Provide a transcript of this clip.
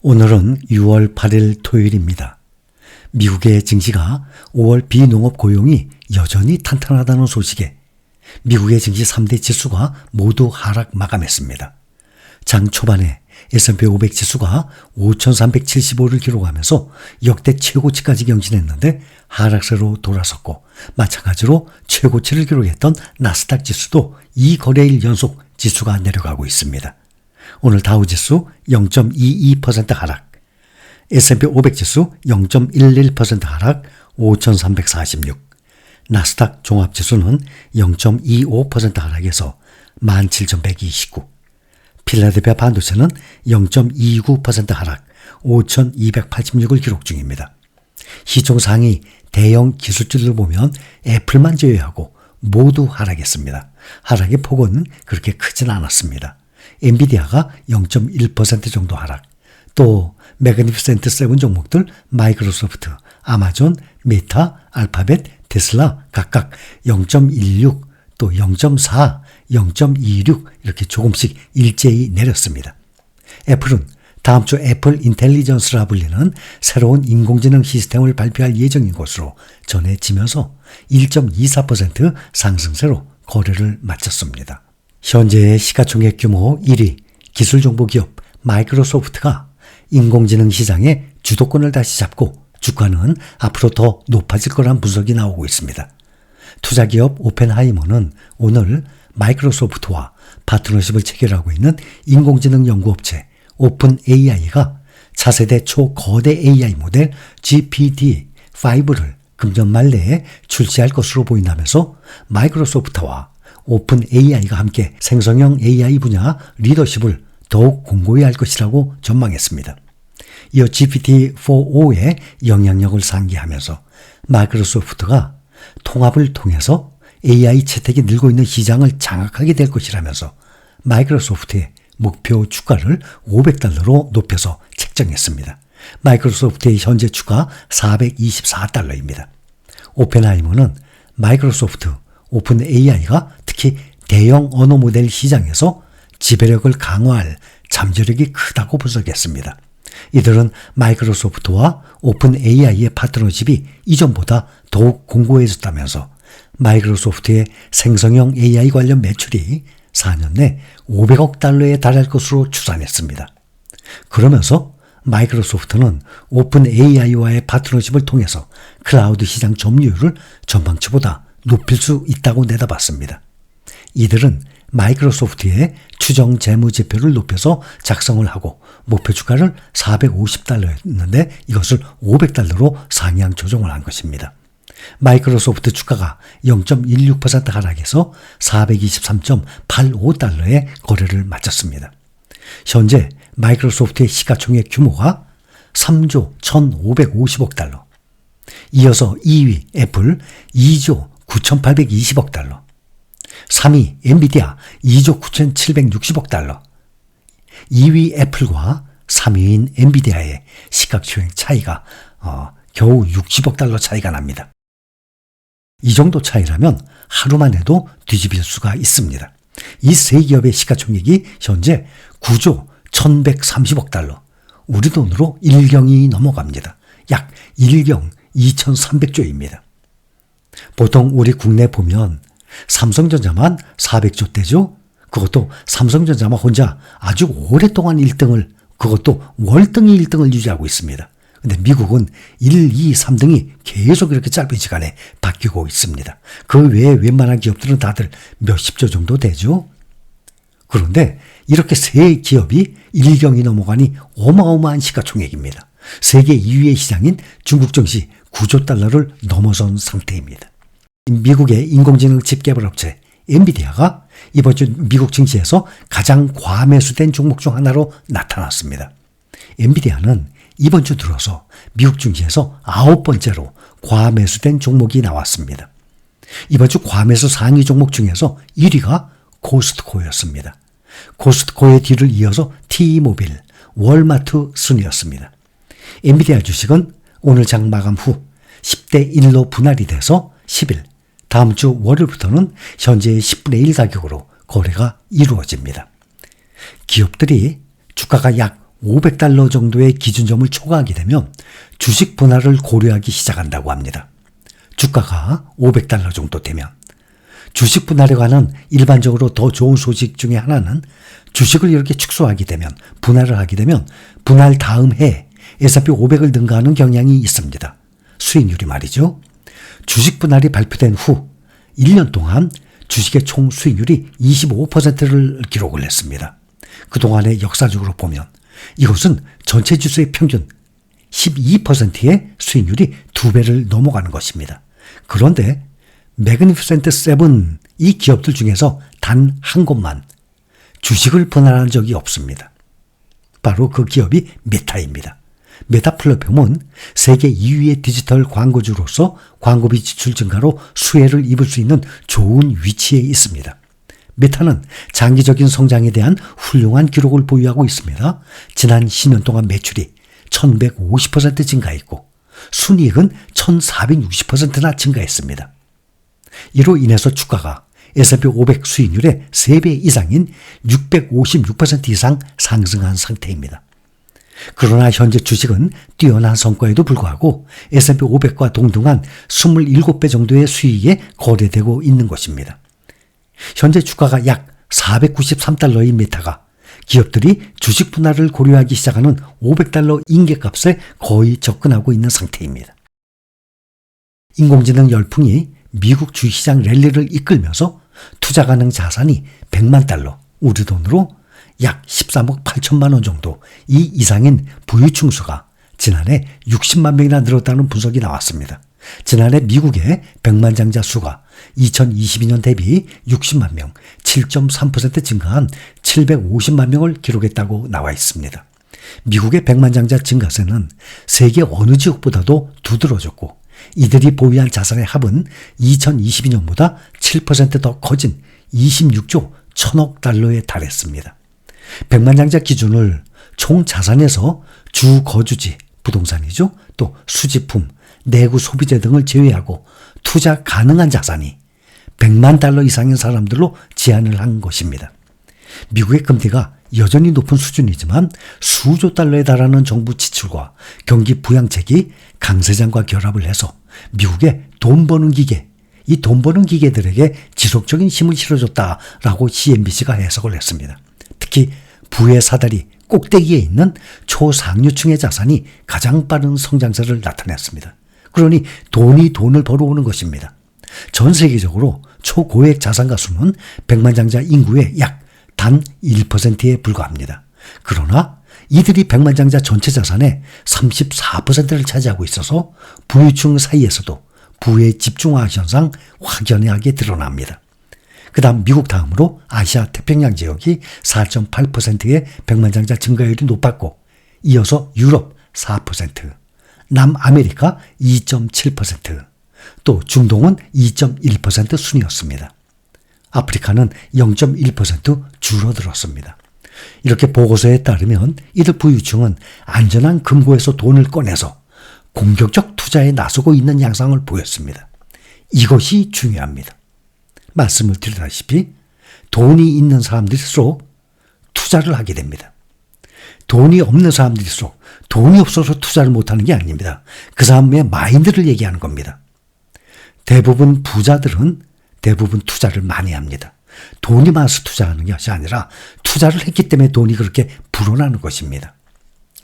오늘은 6월 8일 토요일입니다. 미국의 증시가 5월 비농업 고용이 여전히 탄탄하다는 소식에 미국의 증시 3대 지수가 모두 하락 마감했습니다. 장 초반에 S&P 500 지수가 5,375를 기록하면서 역대 최고치까지 경신했는데 하락세로 돌아섰고, 마찬가지로 최고치를 기록했던 나스닥 지수도 2거래일 연속 지수가 내려가고 있습니다. 오늘 다우지수 0.22% 하락, S&P 500 지수 0.11% 하락 5,346, 나스닥 종합지수는 0.25% 하락해서 17,129, 필라델피아 반도체는 0.29% 하락 5,286을 기록 중입니다. 시총 상위 대형 기술주들을 보면 애플만 제외하고 모두 하락했습니다. 하락의 폭은 그렇게 크진 않았습니다. 엔비디아가 0.1% 정도 하락, 또 매그니피센트 7 종목들 마이크로소프트, 아마존, 메타, 알파벳, 테슬라 각각 0.16, 또 0.4, 0.26 이렇게 조금씩 일제히 내렸습니다. 애플은 다음 주 애플 인텔리전스라 불리는 새로운 인공지능 시스템을 발표할 예정인 것으로 전해지면서 1.24% 상승세로 거래를 마쳤습니다. 현재의 시가총액 규모 1위 기술정보기업 마이크로소프트가 인공지능 시장의 주도권을 다시 잡고 주가는 앞으로 더 높아질 거란 분석이 나오고 있습니다. 투자기업 오펜하이머는 오늘 마이크로소프트와 파트너십을 체결하고 있는 인공지능 연구업체 오픈 AI가 차세대 초거대 AI 모델 GPT-5를 금년 말 내에 출시할 것으로 보인다면서 마이크로소프트와 오픈 AI가 함께 생성형 AI 분야 리더십을 더욱 공고히 할 것이라고 전망했습니다. 이어 GPT-4o의 영향력을 상기하면서 마이크로소프트가 통합을 통해서 AI 채택이 늘고 있는 시장을 장악하게 될 것이라면서 마이크로소프트의 목표 주가를 $500로 높여서 책정했습니다. 마이크로소프트의 현재 주가 $424입니다. 오펜하이머는 마이크로소프트, 오픈 AI가 특히 대형 언어 모델 시장에서 지배력을 강화할 잠재력이 크다고 분석했습니다. 이들은 마이크로소프트와 오픈 AI의 파트너십이 이전보다 더욱 공고해졌다면서 마이크로소프트의 생성형 AI 관련 매출이 4년 내 $500억 달러에 달할 것으로 추산했습니다. 그러면서 마이크로소프트는 오픈 AI와의 파트너십을 통해서 클라우드 시장 점유율을 전망치보다 높일 수 있다고 내다봤습니다. 이들은 마이크로소프트의 추정 재무지표를 높여서 작성을 하고 목표 주가를 $450였는데 이것을 $500로 상향 조정을 한 것입니다. 마이크로소프트 주가가 0.16% 하락해서 $423.85에 거래를 마쳤습니다. 현재 마이크로소프트의 시가총액 규모가 3조 1,550억 달러, 이어서 2위 애플 2조 9,820억 달러, 3위 엔비디아 2조 9,760억 달러, 2위 애플과 3위인 엔비디아의 시가총액 차이가 겨우 60억 달러 차이가 납니다. 이 정도 차이라면 하루만 해도 뒤집힐 수가 있습니다. 이 세 기업의 시가총액이 현재 9조 1,130억 달러, 우리 돈으로 1경이 넘어갑니다. 약 1경 2,300조입니다. 보통 우리 국내 보면 삼성전자만 400조대죠. 그것도 삼성전자만 혼자 아주 오랫동안 1등을, 그것도 월등히 1등을 유지하고 있습니다. 근데 미국은 1, 2, 3등이 계속 이렇게 짧은 시간에 바뀌고 있습니다. 그 외에 웬만한 기업들은 다들 몇십조 정도 되죠. 그런데 이렇게 세 기업이 1경이 넘어가니 어마어마한 시가총액입니다. 세계 2위의 시장인 중국 증시 9조 달러를 넘어선 상태입니다. 미국의 인공지능 칩 개발 업체 엔비디아가 이번 주 미국 증시에서 가장 과매수된 종목 중 하나로 나타났습니다. 엔비디아는 이번 주 들어서 미국 증시에서 9번째로 과매수된 종목이 나왔습니다. 이번 주 과매수 상위 종목 중에서 1위가 코스트코였습니다. 코스트코의 뒤를 이어서 T모빌, 월마트 순이었습니다. 엔비디아 주식은 오늘 장 마감 후 10대 1로 분할이 돼서 10일, 다음 주 월요일부터는 현재의 10분의 1 가격으로 거래가 이루어집니다. 기업들이 주가가 약 $500 정도의 기준점을 초과하게 되면 주식 분할을 고려하기 시작한다고 합니다. 주가가 $500 정도 되면. 주식 분할에 관한 일반적으로 더 좋은 소식 중에 하나는 주식을 이렇게 축소하게 되면, 분할을 하게 되면 분할 다음 해에 S&P 500을 능가하는 경향이 있습니다. 수익률이 말이죠. 주식 분할이 발표된 후 1년 동안 주식의 총 수익률이 25%를 기록을 했습니다. 그동안의 역사적으로 보면 이것은 전체 지수의 평균 12%의 수익률이 2배를 넘어가는 것입니다. 그런데 매그니피센트 7 이 기업들 중에서 단 한 곳만 주식을 분할한 적이 없습니다. 바로 그 기업이 메타입니다. 메타 플랫폼은 세계 2위의 디지털 광고주로서 광고비 지출 증가로 수혜를 입을 수 있는 좋은 위치에 있습니다. 메타는 장기적인 성장에 대한 훌륭한 기록을 보유하고 있습니다. 지난 10년 동안 매출이 1150% 증가했고 순이익은 1460%나 증가했습니다. 이로 인해서 주가가 S&P 500 수익률의 3배 이상인 656% 이상 상승한 상태입니다. 그러나 현재 주식은 뛰어난 성과에도 불구하고 S&P 500과 동등한 27배 정도의 수익에 거래되고 있는 것입니다. 현재 주가가 약 $493인 메타가 기업들이 주식 분할을 고려하기 시작하는 $500 인계값에 거의 접근하고 있는 상태입니다. 인공지능 열풍이 미국 주식시장 랠리를 이끌면서 투자 가능 자산이 $100만, 우리 돈으로 약 13억 8천만 원 정도 이 이상인 부유층수가 지난해 60만 명이나 늘었다는 분석이 나왔습니다. 지난해 미국의 백만장자 수가 2022년 대비 60만 명, 7.3% 증가한 750만 명을 기록했다고 나와 있습니다. 미국의 백만장자 증가세는 세계 어느 지역보다도 두드러졌고 이들이 보유한 자산의 합은 2022년보다 7% 더 커진 26조 1천억 달러에 달했습니다. 백만장자 기준을 총 자산에서 주 거주지, 부동산이죠. 또 수지품, 내구 소비재 등을 제외하고 투자 가능한 자산이 $100만 이상인 사람들로 제한을 한 것입니다. 미국의 금리가 여전히 높은 수준이지만 수조 달러에 달하는 정부 지출과 경기 부양책이 강세장과 결합을 해서 미국의 돈 버는 기계, 이 돈 버는 기계들에게 지속적인 힘을 실어줬다라고 CNBC가 해석을 했습니다. 특히 부의 사다리 꼭대기에 있는 초상류층의 자산이 가장 빠른 성장세를 나타냈습니다. 그러니 돈이 돈을 벌어오는 것입니다. 전 세계적으로 초고액 자산가 수는 백만장자 인구의 약 단 1%에 불과합니다. 그러나 이들이 백만장자 전체 자산의 34%를 차지하고 있어서 부유층 사이에서도 부의 집중화 현상 확연하게 드러납니다. 그 다음 미국 다음으로 아시아 태평양 지역이 4.8%의 백만장자 증가율이 높았고 이어서 유럽 4%, 남아메리카 2.7%, 또 중동은 2.1% 순이었습니다. 아프리카는 0.1% 줄어들었습니다. 이렇게 보고서에 따르면 이들 부유층은 안전한 금고에서 돈을 꺼내서 공격적 투자에 나서고 있는 양상을 보였습니다. 이것이 중요합니다. 말씀을 드리다시피 돈이 있는 사람들일수록 투자를 하게 됩니다. 돈이 없는 사람들일수록 돈이 없어서 투자를 못하는 게 아닙니다. 그 사람의 마인드를 얘기하는 겁니다. 대부분 부자들은 대부분 투자를 많이 합니다. 돈이 많아서 투자하는 것이 아니라 투자를 했기 때문에 돈이 그렇게 불어나는 것입니다.